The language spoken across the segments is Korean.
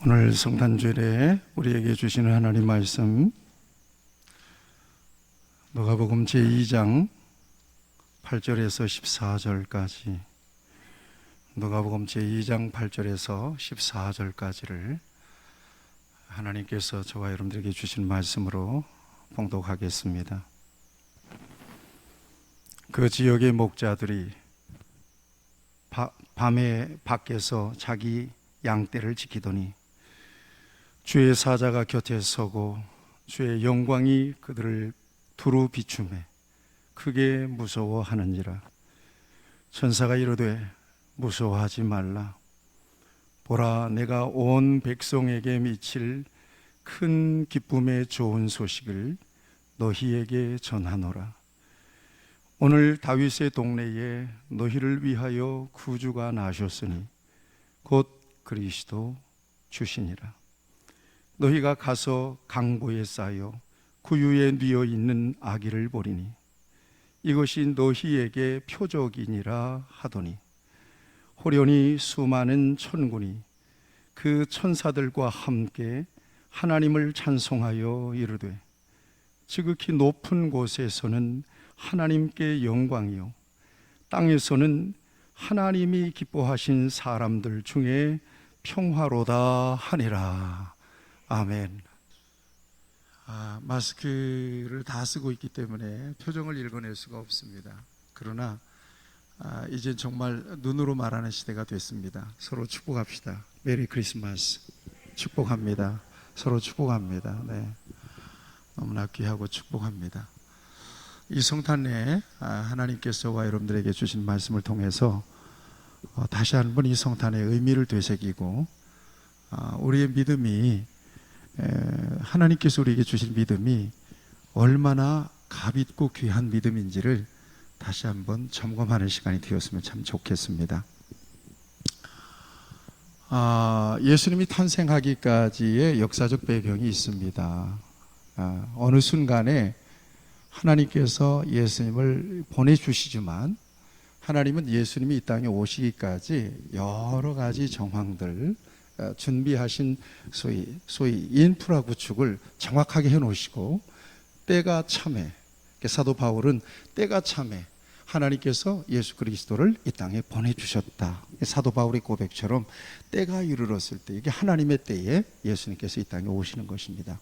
오늘 성탄주일에 우리에게 주시는 하나님 말씀, 누가복음 제2장 8절에서 14절까지, 누가복음 제2장 8절에서 14절까지를 하나님께서 저와 여러분들에게 주신 말씀으로 봉독하겠습니다. 그 지역의 목자들이 밤에 밖에서 자기 양떼를 지키더니 주의 사자가 곁에 서고 주의 영광이 그들을 두루 비추매 크게 무서워하는지라. 천사가 이르되 무서워하지 말라. 보라, 내가 온 백성에게 미칠 큰 기쁨의 좋은 소식을 너희에게 전하노라. 오늘 다윗의 동네에 너희를 위하여 구주가 나셨으니 곧 그리스도 주시니라. 너희가 가서 강보에 쌓여 구유에 뉘어 있는 아기를 보리니 이것이 너희에게 표적이니라 하더니, 호련히 수많은 천군이 그 천사들과 함께 하나님을 찬송하여 이르되, 지극히 높은 곳에서는 하나님께 영광이요 땅에서는 하나님이 기뻐하신 사람들 중에 평화로다 하니라. 아멘. 마스크를 다 쓰고 있기 때문에 표정을 읽어낼 수가 없습니다. 그러나 이제 정말 눈으로 말하는 시대가 됐습니다. 서로 축복합시다. 메리 크리스마스. 축복합니다. 서로 축복합니다. 네. 너무나 귀하고 축복합니다. 이 성탄에 하나님께서와 여러분들에게 주신 말씀을 통해서 다시 한번 이 성탄의 의미를 되새기고, 우리의 믿음이, 하나님께서 우리에게 주신 믿음이 얼마나 값있고 귀한 믿음인지를 다시 한번 점검하는 시간이 되었으면 참 좋겠습니다. 예수님이 탄생하기까지의 역사적 배경이 있습니다. 어느 순간에 하나님께서 예수님을 보내주시지만, 하나님은 예수님이 이 땅에 오시기까지 여러 가지 정황들, 준비하신 소위 인프라 구축을 정확하게 해놓으시고, 때가 참에, 사도 바울은 때가 참에 하나님께서 예수 그리스도를 이 땅에 보내주셨다. 사도 바울의 고백처럼 때가 이르렀을 때, 이게 하나님의 때에 예수님께서 이 땅에 오시는 것입니다.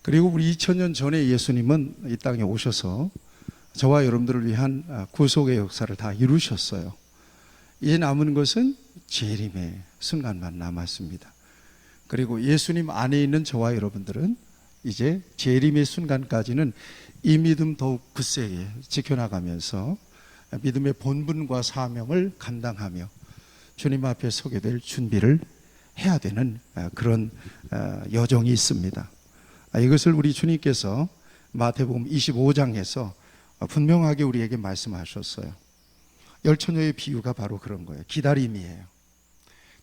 그리고 우리 2000년 전에 예수님은 이 땅에 오셔서 저와 여러분들을 위한 구속의 역사를 다 이루셨어요. 이제 남은 것은 재림의 순간만 남았습니다. 그리고 예수님 안에 있는 저와 여러분들은 이제 재림의 순간까지는 이 믿음 더욱 굳세게 지켜나가면서 믿음의 본분과 사명을 감당하며 주님 앞에 서게 될 준비를 해야 되는 그런 여정이 있습니다. 이것을 우리 주님께서 마태복음 25장에서 분명하게 우리에게 말씀하셨어요. 열처녀의 비유가 바로 그런 거예요. 기다림이에요.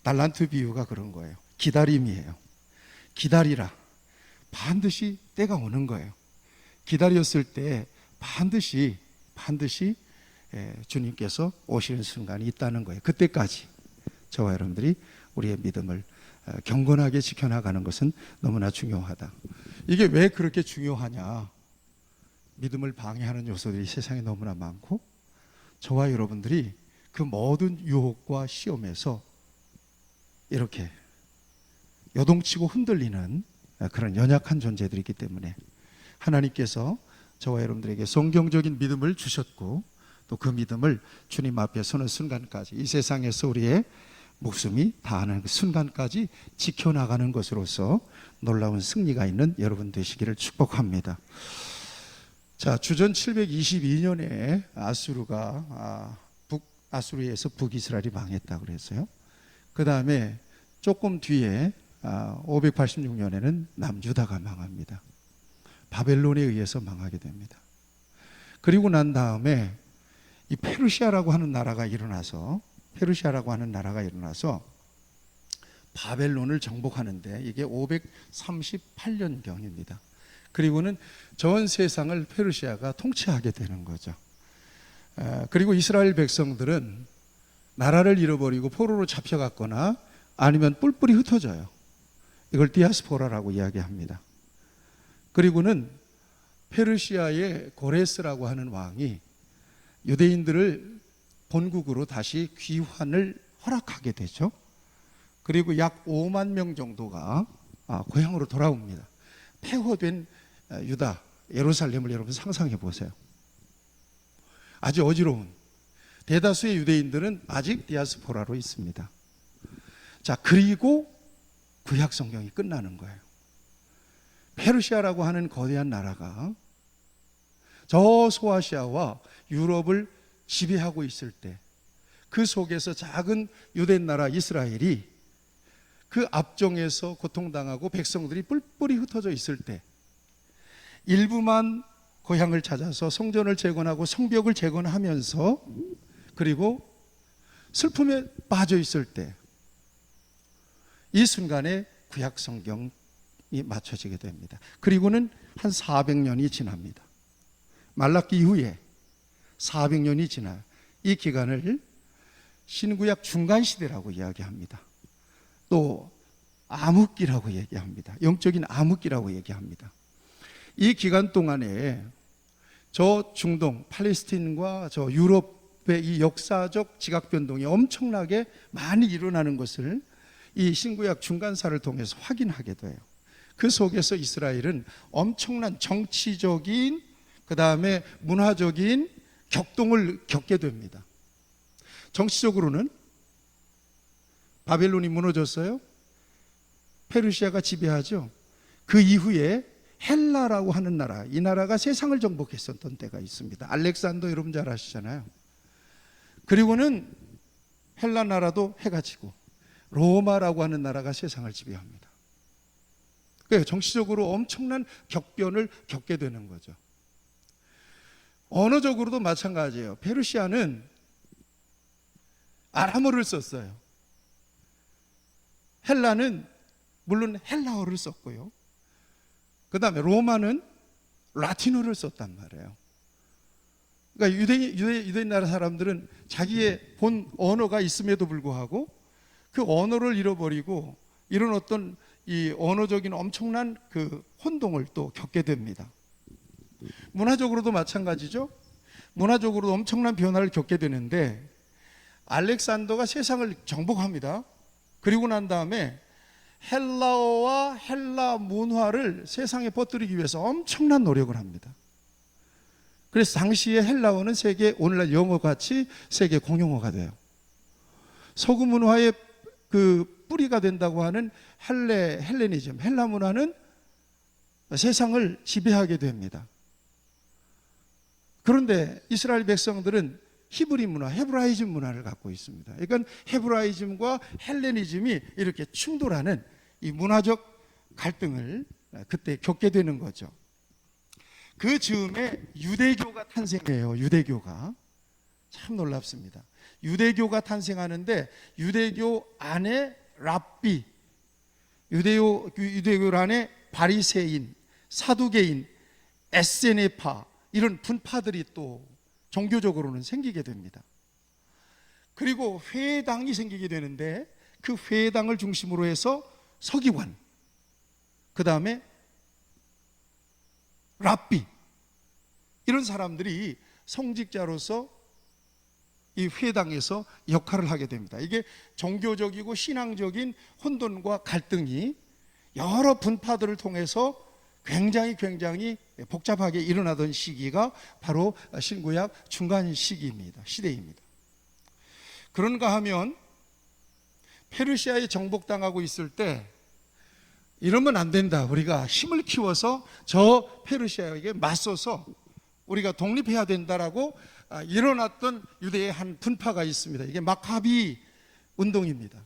달란트 비유가 그런 거예요. 기다림이에요. 기다리라. 반드시 때가 오는 거예요. 기다렸을 때 반드시 주님께서 오시는 순간이 있다는 거예요. 그때까지 저와 여러분들이 우리의 믿음을 경건하게 지켜나가는 것은 너무나 중요하다. 이게 왜 그렇게 중요하냐? 믿음을 방해하는 요소들이 세상에 너무나 많고, 저와 여러분들이 그 모든 유혹과 시험에서 이렇게 요동치고 흔들리는 그런 연약한 존재들이기 때문에 하나님께서 저와 여러분들에게 성경적인 믿음을 주셨고, 또 그 믿음을 주님 앞에 서는 순간까지, 이 세상에서 우리의 목숨이 다하는 그 순간까지 지켜나가는 것으로서 놀라운 승리가 있는 여러분 되시기를 축복합니다. 자, 주전 722년에 아수르가 북아수르에서 북이스라엘이 망했다고 그랬어요. 그 다음에 조금 뒤에 586년에는 남유다가 망합니다. 바벨론에 의해서 망하게 됩니다. 그리고 난 다음에 이 페르시아라고 하는 나라가 일어나서 바벨론을 정복하는데, 이게 538년경입니다. 그리고는 전 세상을 페르시아가 통치하게 되는 거죠. 그리고 이스라엘 백성들은 나라를 잃어버리고 포로로 잡혀갔거나 아니면 뿔뿔이 흩어져요. 이걸 디아스포라라고 이야기합니다. 그리고는 페르시아의 고레스라고 하는 왕이 유대인들을 본국으로 다시 귀환을 허락하게 되죠. 그리고 약 5만 명 정도가 고향으로 돌아옵니다. 폐허된 유다, 예루살렘을 여러분 상상해 보세요. 아주 어지러운 대다수의 유대인들은 아직 디아스포라로 있습니다. 자, 그리고 구약 성경이 끝나는 거예요. 페르시아라고 하는 거대한 나라가 저 소아시아와 유럽을 지배하고 있을 때, 그 속에서 작은 유대 나라 이스라엘이 그 압정에서 고통당하고 백성들이 뿔뿔이 흩어져 있을 때, 일부만 고향을 찾아서 성전을 재건하고 성벽을 재건하면서, 그리고 슬픔에 빠져 있을 때, 이 순간에 구약 성경이 맞춰지게 됩니다. 그리고는 한 400년이 지납니다. 말라기 이후에 400년이 지나요. 이 기간을 신구약 중간시대라고 이야기합니다. 또 암흑기라고 얘기합니다. 영적인 암흑기라고 얘기합니다. 이 기간 동안에 저 중동, 팔레스틴과 저 유럽의 이 역사적 지각변동이 엄청나게 많이 일어나는 것을 이 신구약 중간사를 통해서 확인하게 돼요. 그 속에서 이스라엘은 엄청난 정치적인, 그 다음에 문화적인 격동을 겪게 됩니다. 정치적으로는 바벨론이 무너졌어요. 페르시아가 지배하죠. 그 이후에 헬라라고 하는 나라, 이 나라가 세상을 정복했었던 때가 있습니다. 알렉산더 여러분 잘 아시잖아요. 그리고는 헬라 나라도 해가 지고 로마라고 하는 나라가 세상을 지배합니다. 그러니까 정치적으로 엄청난 격변을 겪게 되는 거죠. 언어적으로도 마찬가지예요. 페르시아는 아람어를 썼어요. 헬라는 물론 헬라어를 썼고요. 그 다음에 로마는 라틴어를 썼단 말이에요. 그러니까 유대인 나라 사람들은 자기의 본 언어가 있음에도 불구하고 그 언어를 잃어버리고 이런 어떤 이 언어적인 엄청난 그 혼동을 또 겪게 됩니다. 문화적으로도 마찬가지죠. 문화적으로도 엄청난 변화를 겪게 되는데, 알렉산더가 세상을 정복합니다. 그리고 난 다음에 헬라어와 헬라 문화를 세상에 퍼뜨리기 위해서 엄청난 노력을 합니다. 그래서 당시에 헬라어는 세계, 오늘날 영어같이 세계 공용어가 돼요. 서구 문화의 그 뿌리가 된다고 하는 헬레니즘, 헬라 문화는 세상을 지배하게 됩니다. 그런데 이스라엘 백성들은 히브리 문화, 헤브라이즘 문화를 갖고 있습니다. 그러니까 헤브라이즘과 헬레니즘이 이렇게 충돌하는 이 문화적 갈등을 그때 겪게 되는 거죠. 그 즈음에 유대교가 탄생해요. 유대교가 참 놀랍습니다. 유대교가 탄생하는데, 유대교 안에 랍비, 유대교 안에 바리새인, 사두개인, 에세네파, 이런 분파들이 또 종교적으로는 생기게 됩니다. 그리고 회당이 생기게 되는데, 그 회당을 중심으로 해서 서기관, 그 다음에 랍비, 이런 사람들이 성직자로서 이 회당에서 역할을 하게 됩니다. 이게 종교적이고 신앙적인 혼돈과 갈등이 여러 분파들을 통해서 굉장히 복잡하게 일어나던 시기가 바로 신구약 중간 시기입니다. 시대입니다. 그런가 하면 페르시아에 정복당하고 있을 때 이러면 안 된다. 우리가 힘을 키워서 저 페르시아에게 맞서서 우리가 독립해야 된다라고 일어났던 유대의 한 분파가 있습니다. 이게 마카비 운동입니다.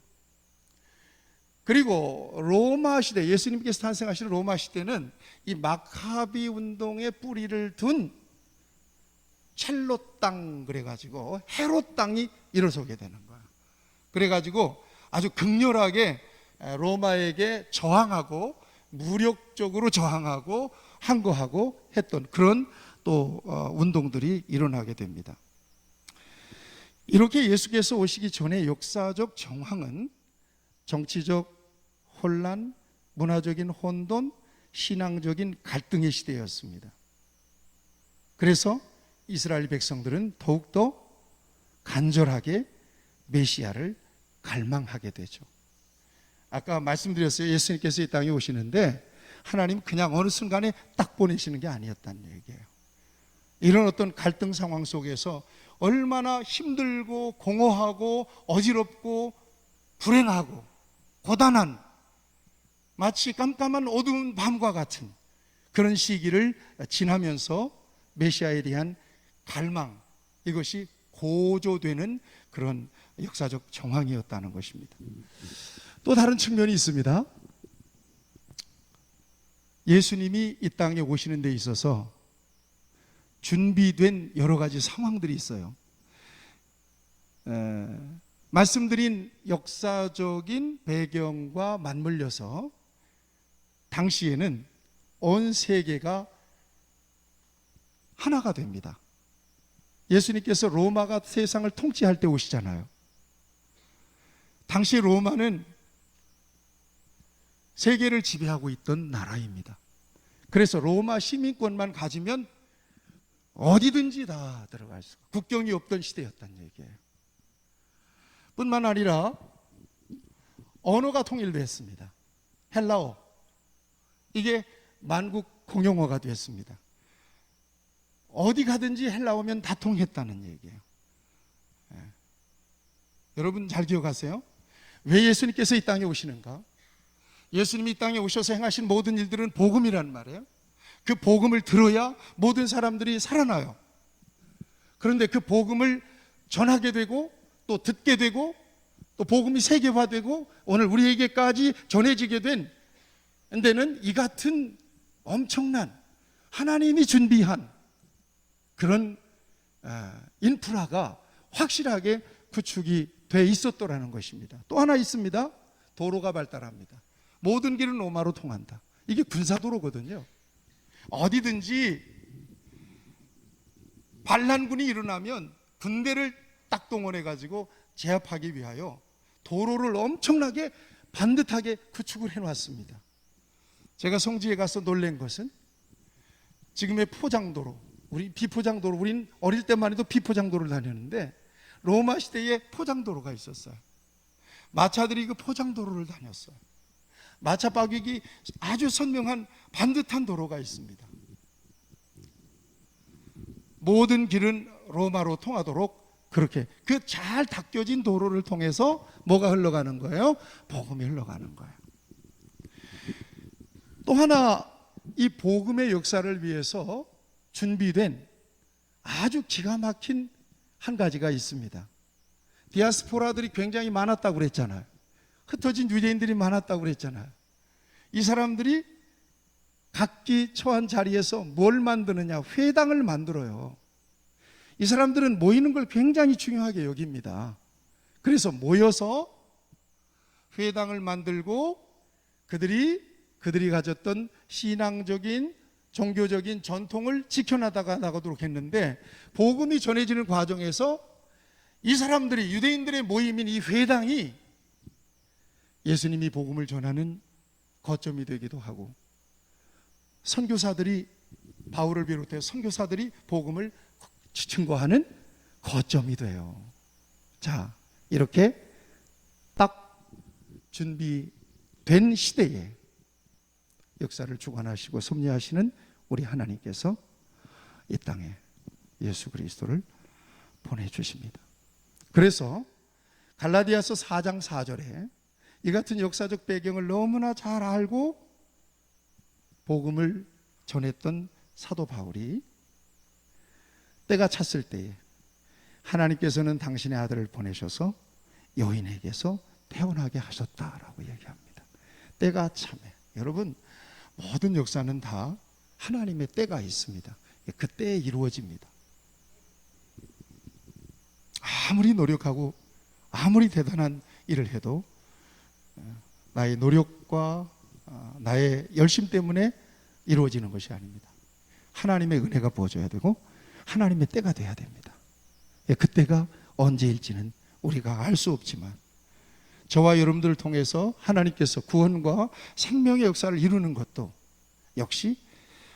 그리고 로마 시대, 예수님께서 탄생하신 로마 시대는 이 마카비 운동의 뿌리를 둔 첼로 땅, 그래가지고 헤롯 땅이 일어서게 되는 거예요. 그래가지고 아주 극렬하게 로마에게 저항하고 무력적으로 저항하고 항거하고 했던 그런 또 운동들이 일어나게 됩니다. 이렇게 예수께서 오시기 전에 역사적 정황은 정치적 혼란, 문화적인 혼돈, 신앙적인 갈등의 시대였습니다. 그래서 이스라엘 백성들은 더욱더 간절하게 메시아를 갈망하게 되죠. 아까 말씀드렸어요. 예수님께서 이 땅에 오시는데 하나님 그냥 어느 순간에 딱 보내시는 게 아니었다는 얘기예요. 이런 어떤 갈등 상황 속에서 얼마나 힘들고 공허하고 어지럽고 불행하고 고단한, 마치 깜깜한 어두운 밤과 같은 그런 시기를 지나면서 메시아에 대한 갈망, 이것이 고조되는 그런 역사적 정황이었다는 것입니다. 또 다른 측면이 있습니다. 예수님이 이 땅에 오시는 데 있어서 준비된 여러 가지 상황들이 있어요. 말씀드린 역사적인 배경과 맞물려서 당시에는 온 세계가 하나가 됩니다. 예수님께서 로마가 세상을 통치할 때 오시잖아요. 당시 로마는 세계를 지배하고 있던 나라입니다. 그래서 로마 시민권만 가지면 어디든지 다 들어갈 수, 국경이 없던 시대였다는 얘기예요. 뿐만 아니라 언어가 통일됐습니다. 헬라어, 이게 만국 공용어가 됐습니다. 어디 가든지 헬라어면 다 통했다는 얘기예요. 여러분 잘 기억하세요? 왜 예수님께서 이 땅에 오시는가? 예수님이 이 땅에 오셔서 행하신 모든 일들은 복음이란 말이에요. 그 복음을 들어야 모든 사람들이 살아나요. 그런데 그 복음을 전하게 되고 또 듣게 되고 또 복음이 세계화되고 오늘 우리에게까지 전해지게 된 데는 이 같은 엄청난 하나님이 준비한 그런 인프라가 확실하게 구축이 돼 있었더라는 것입니다. 또 하나 있습니다. 도로가 발달합니다. 모든 길은 로마로 통한다. 이게 군사도로거든요. 어디든지 반란군이 일어나면 군대를 딱 동원해 가지고 제압하기 위하여 도로를 엄청나게 반듯하게 구축을 해놨습니다. 제가 성지에 가서 놀란 것은 지금의 포장도로, 우리 비포장도로, 우린 어릴 때만 해도 비포장도로를 다녔는데 로마 시대에 포장도로가 있었어요. 마차들이 그 포장도로를 다녔어요. 마차 바퀴기 아주 선명한 반듯한 도로가 있습니다. 모든 길은 로마로 통하도록 그렇게 그 잘 닦여진 도로를 통해서 뭐가 흘러가는 거예요? 복음이 흘러가는 거예요. 또 하나 이 복음의 역사를 위해서 준비된 아주 기가 막힌 한 가지가 있습니다. 디아스포라들이 굉장히 많았다고 그랬잖아요. 흩어진 유대인들이 많았다고 그랬잖아요. 이 사람들이 각기 처한 자리에서 뭘 만드느냐? 회당을 만들어요. 이 사람들은 모이는 걸 굉장히 중요하게 여깁니다. 그래서 모여서 회당을 만들고 그들이 가졌던 신앙적인 종교적인 전통을 지켜나가도록 했는데 복음이 전해지는 과정에서 이 사람들이 유대인들의 모임인 이 회당이 예수님이 복음을 전하는 거점이 되기도 하고 선교사들이 바울을 비롯해 선교사들이 복음을 증거하는 거점이 돼요. 자, 이렇게 딱 준비된 시대에 역사를 주관하시고 섭리하시는 우리 하나님께서 이 땅에 예수 그리스도를 보내주십니다. 그래서 갈라디아서 4장 4절에 이 같은 역사적 배경을 너무나 잘 알고 복음을 전했던 사도 바울이 때가 찼을 때에 하나님께서는 당신의 아들을 보내셔서 여인에게서 태어나게 하셨다라고 얘기합니다. 때가 참에 여러분 모든 역사는 다 하나님의 때가 있습니다. 그 때에 이루어집니다. 아무리 노력하고 아무리 대단한 일을 해도 나의 노력과 나의 열심 때문에 이루어지는 것이 아닙니다. 하나님의 은혜가 부어져야 되고 하나님의 때가 돼야 됩니다. 그 때가 언제일지는 우리가 알 수 없지만 저와 여러분들을 통해서 하나님께서 구원과 생명의 역사를 이루는 것도 역시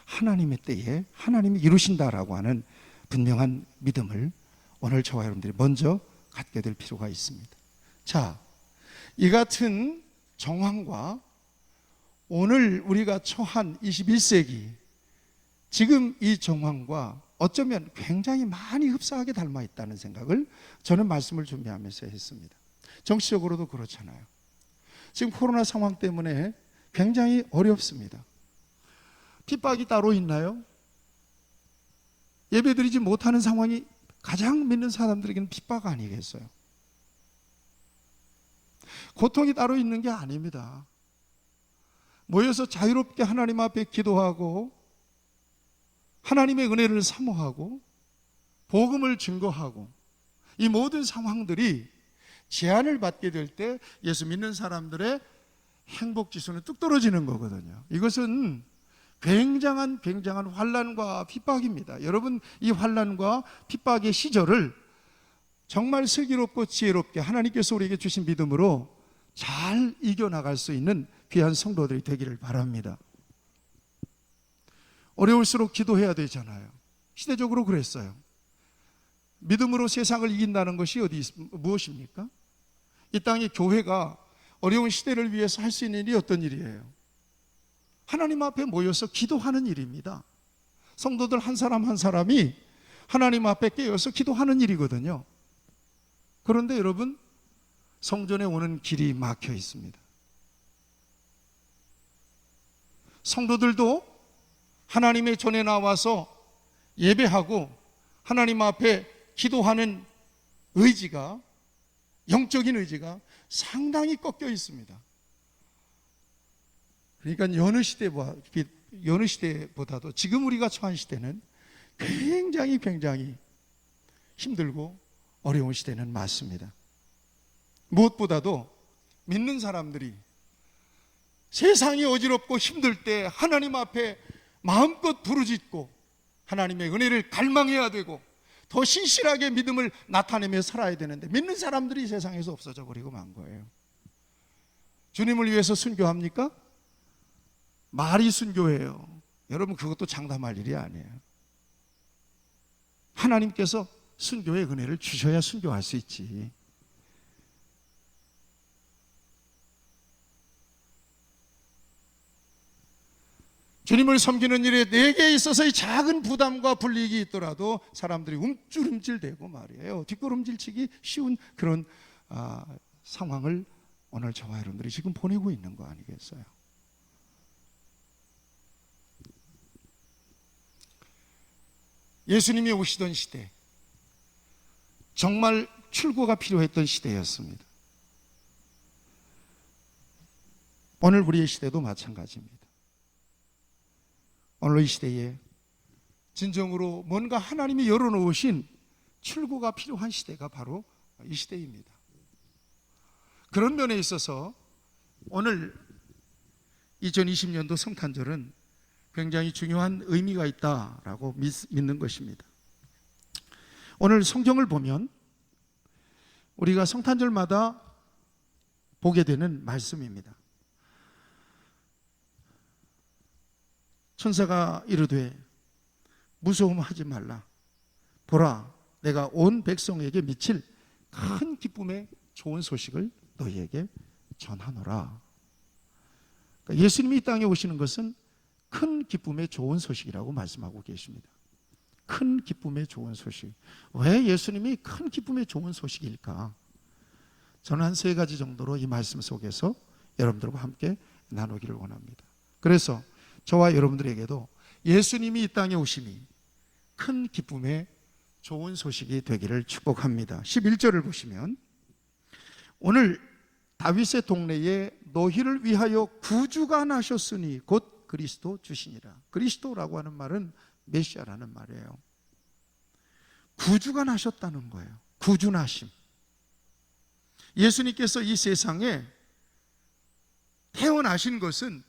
하나님의 때에 하나님이 이루신다라고 하는 분명한 믿음을 오늘 저와 여러분들이 먼저 갖게 될 필요가 있습니다. 자, 이 같은 정황과 오늘 우리가 처한 21세기 지금 이 정황과 어쩌면 굉장히 많이 흡사하게 닮아 있다는 생각을 저는 말씀을 준비하면서 했습니다. 정치적으로도 그렇잖아요. 지금 코로나 상황 때문에 굉장히 어렵습니다. 핍박이 따로 있나요? 예배드리지 못하는 상황이 가장 믿는 사람들에게는 핍박 아니겠어요? 고통이 따로 있는 게 아닙니다. 모여서 자유롭게 하나님 앞에 기도하고 하나님의 은혜를 사모하고 복음을 증거하고 이 모든 상황들이 제한을 받게 될 때 예수 믿는 사람들의 행복지수는 뚝 떨어지는 거거든요. 이것은 굉장한 환난과 핍박입니다. 여러분, 이 환난과 핍박의 시절을 정말 슬기롭고 지혜롭게 하나님께서 우리에게 주신 믿음으로 잘 이겨나갈 수 있는 귀한 성도들이 되기를 바랍니다. 어려울수록 기도해야 되잖아요. 시대적으로 그랬어요. 믿음으로 세상을 이긴다는 것이 무엇입니까? 이 땅의 교회가 어려운 시대를 위해서 할 수 있는 일이 어떤 일이에요? 하나님 앞에 모여서 기도하는 일입니다. 성도들 한 사람 한 사람이 하나님 앞에 깨어서 기도하는 일이거든요. 그런데 여러분, 성전에 오는 길이 막혀 있습니다. 성도들도 하나님의 전에 나와서 예배하고 하나님 앞에 기도하는 의지가, 영적인 의지가 상당히 꺾여 있습니다. 그러니까 여느 시대보다도 지금 우리가 처한 시대는 굉장히 힘들고 어려운 시대는 맞습니다. 무엇보다도 믿는 사람들이 세상이 어지럽고 힘들 때 하나님 앞에 마음껏 부르짖고 하나님의 은혜를 갈망해야 되고 더 신실하게 믿음을 나타내며 살아야 되는데 믿는 사람들이 세상에서 없어져 버리고 만 거예요. 주님을 위해서 순교합니까? 말이 순교해요. 여러분, 그것도 장담할 일이 아니에요. 하나님께서 순교의 은혜를 주셔야 순교할 수 있지. 주님을 섬기는 일에 내게 있어서의 작은 부담과 불이익이 있더라도 사람들이 움찔움찔대고 말이에요. 뒷걸음질치기 쉬운 그런 상황을 오늘 저와 여러분들이 지금 보내고 있는 거 아니겠어요? 예수님이 오시던 시대, 정말 출구가 필요했던 시대였습니다. 오늘 우리의 시대도 마찬가지입니다. 오늘 이 시대에 진정으로 뭔가 하나님이 열어놓으신 출구가 필요한 시대가 바로 이 시대입니다. 그런 면에 있어서 오늘 2020년도 성탄절은 굉장히 중요한 의미가 있다라고 믿는 것입니다. 오늘 성경을 보면 우리가 성탄절마다 보게 되는 말씀입니다. 천사가 이르되 무서움하지 말라. 보라, 내가 온 백성에게 미칠 큰 기쁨의 좋은 소식을 너희에게 전하노라. 그러니까 예수님이 이 땅에 오시는 것은 큰 기쁨의 좋은 소식이라고 말씀하고 계십니다. 큰 기쁨의 좋은 소식. 왜 예수님이 큰 기쁨의 좋은 소식일까? 저는 한 3가지 정도로 이 말씀 속에서 여러분들과 함께 나누기를 원합니다. 그래서 저와 여러분들에게도 예수님이 이 땅에 오심이 큰 기쁨의 좋은 소식이 되기를 축복합니다. 11절을 보시면 오늘 다윗의 동네에 너희를 위하여 구주가 나셨으니 곧 그리스도 주시니라. 그리스도라고 하는 말은 메시아라는 말이에요. 구주가 나셨다는 거예요. 구주나심. 예수님께서 이 세상에 태어나신 것은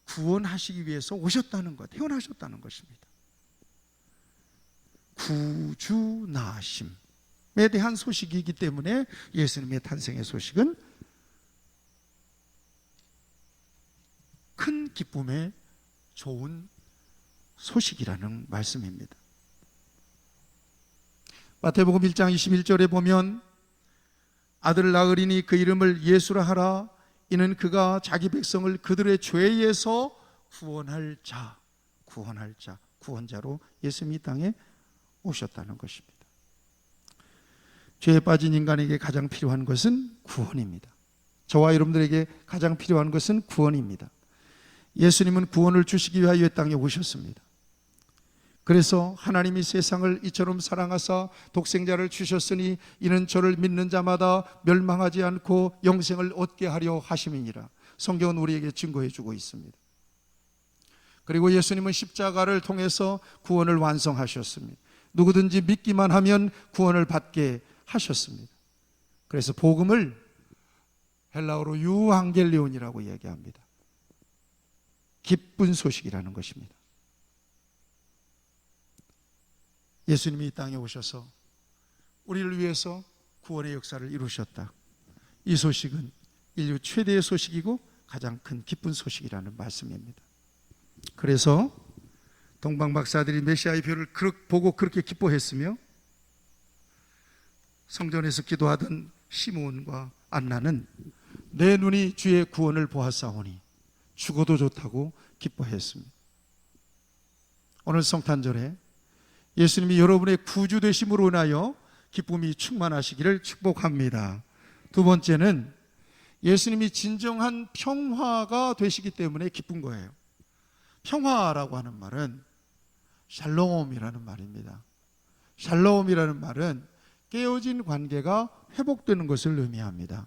구원하시기 위해서 오셨다는 것, 태어나셨다는 것입니다. 구주나심에 대한 소식이기 때문에 예수님의 탄생의 소식은 큰 기쁨의 좋은 소식이라는 말씀입니다. 마태복음 1장 21절에 보면 아들을 낳으리니 그 이름을 예수라 하라. 이는 그가 자기 백성을 그들의 죄에서 구원할 자, 구원자로 예수님이 이 땅에 오셨다는 것입니다. 죄에 빠진 인간에게 가장 필요한 것은 구원입니다. 저와 여러분들에게 가장 필요한 것은 구원입니다. 예수님은 구원을 주시기 위하여 이 땅에 오셨습니다. 그래서 하나님이 세상을 이처럼 사랑하사 독생자를 주셨으니 이는 저를 믿는 자마다 멸망하지 않고 영생을 얻게 하려 하심이니라. 성경은 우리에게 증거해 주고 있습니다. 그리고 예수님은 십자가를 통해서 구원을 완성하셨습니다. 누구든지 믿기만 하면 구원을 받게 하셨습니다. 그래서 복음을 헬라어로 유앙겔리온이라고 이야기합니다. 기쁜 소식이라는 것입니다. 예수님이 이 땅에 오셔서 우리를 위해서 구원의 역사를 이루셨다. 이 소식은 인류 최대의 소식이고 가장 큰 기쁜 소식이라는 말씀입니다. 그래서 동방 박사들이 메시아의 별을 보고 그렇게 기뻐했으며 성전에서 기도하던 시므온과 안나는 내 눈이 주의 구원을 보았사오니 죽어도 좋다고 기뻐했습니다. 오늘 성탄절에 예수님이 여러분의 구주 되심으로 인하여 기쁨이 충만하시기를 축복합니다. 두 번째는 예수님이 진정한 평화가 되시기 때문에 기쁜 거예요. 평화라고 하는 말은 샬롬이라는 말입니다. 샬롬이라는 말은 깨어진 관계가 회복되는 것을 의미합니다.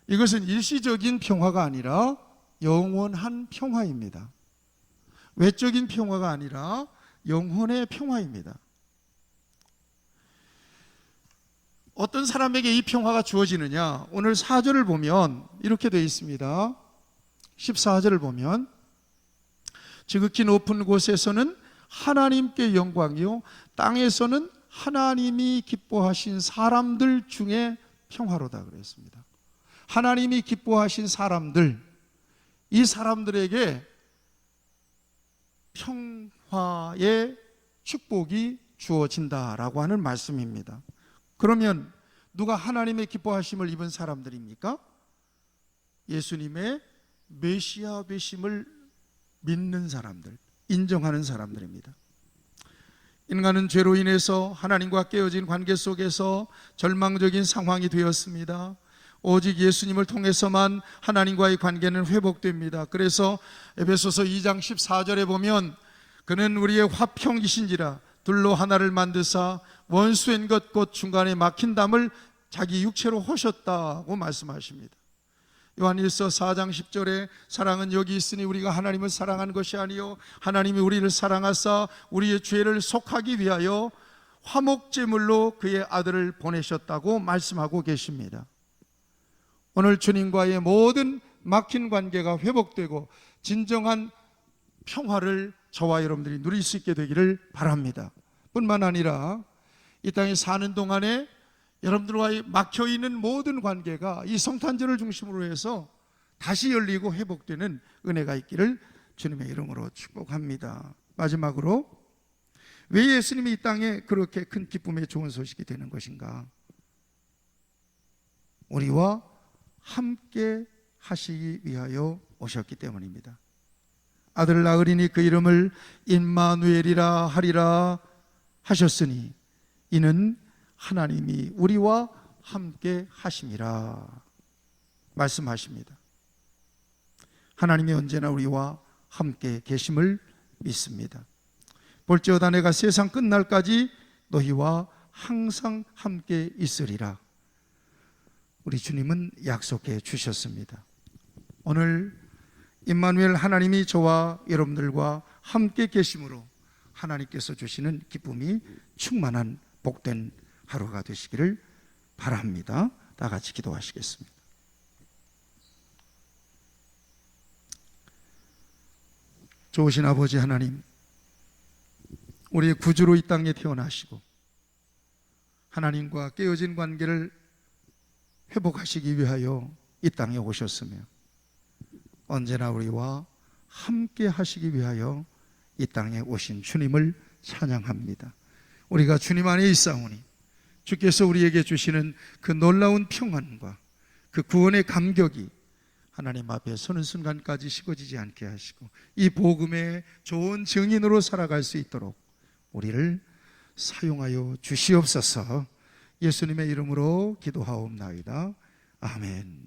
이것은 일시적인 평화가 아니라 영원한 평화입니다. 외적인 평화가 아니라 영혼의 평화입니다. 어떤 사람에게 이 평화가 주어지느냐? 오늘 4절을 보면 이렇게 되어 있습니다. 14절을 보면 지극히 높은 곳에서는 하나님께 영광이요 땅에서는 하나님이 기뻐하신 사람들 중에 평화로다 그랬습니다. 하나님이 기뻐하신 사람들, 이 사람들에게 평화의 축복이 주어진다라고 하는 말씀입니다. 그러면 누가 하나님의 기뻐하심을 입은 사람들입니까? 예수님의 메시아 되심을 믿는 사람들, 인정하는 사람들입니다. 인간은 죄로 인해서 하나님과 깨어진 관계 속에서 절망적인 상황이 되었습니다. 오직 예수님을 통해서만 하나님과의 관계는 회복됩니다. 그래서 에베소서 2장 14절에 보면 그는 우리의 화평이신지라 둘로 하나를 만드사 원수인 것 곧 중간에 막힌 담을 자기 육체로 허셨다고 말씀하십니다. 요한일서 4장 10절에 사랑은 여기 있으니 우리가 하나님을 사랑한 것이 아니요 하나님이 우리를 사랑하사 우리의 죄를 속하기 위하여 화목제물로 그의 아들을 보내셨다고 말씀하고 계십니다. 오늘 주님과의 모든 막힌 관계가 회복되고 진정한 평화를 저와 여러분들이 누릴 수 있게 되기를 바랍니다. 뿐만 아니라 이 땅에 사는 동안에 여러분들과의 막혀있는 모든 관계가 이 성탄절을 중심으로 해서 다시 열리고 회복되는 은혜가 있기를 주님의 이름으로 축복합니다. 마지막으로 왜 예수님이 이 땅에 그렇게 큰 기쁨의 좋은 소식이 되는 것인가? 우리와 함께 하시기 위하여 오셨기 때문입니다. 아들을 낳으리니 그 이름을 임마누엘이라 하리라 하셨으니 이는 하나님이 우리와 함께 하심이라 말씀하십니다. 하나님이 언제나 우리와 함께 계심을 믿습니다. 볼지어다 내가 세상 끝날까지 너희와 항상 함께 있으리라. 우리 주님은 약속해 주셨습니다. 오늘 임마누엘 하나님이 저와 여러분들과 함께 계심으로 하나님께서 주시는 기쁨이 충만한 복된 하루가 되시기를 바랍니다. 다 같이 기도하시겠습니다. 좋으신 아버지 하나님, 우리의 구주로 이 땅에 태어나시고 하나님과 깨어진 관계를 회복하시기 위하여 이 땅에 오셨으며 언제나 우리와 함께 하시기 위하여 이 땅에 오신 주님을 찬양합니다. 우리가 주님 안에 있사오니 주께서 우리에게 주시는 그 놀라운 평안과 그 구원의 감격이 하나님 앞에 서는 순간까지 식어지지 않게 하시고 이 복음의 좋은 증인으로 살아갈 수 있도록 우리를 사용하여 주시옵소서. 예수님의 이름으로 기도하옵나이다. 아멘.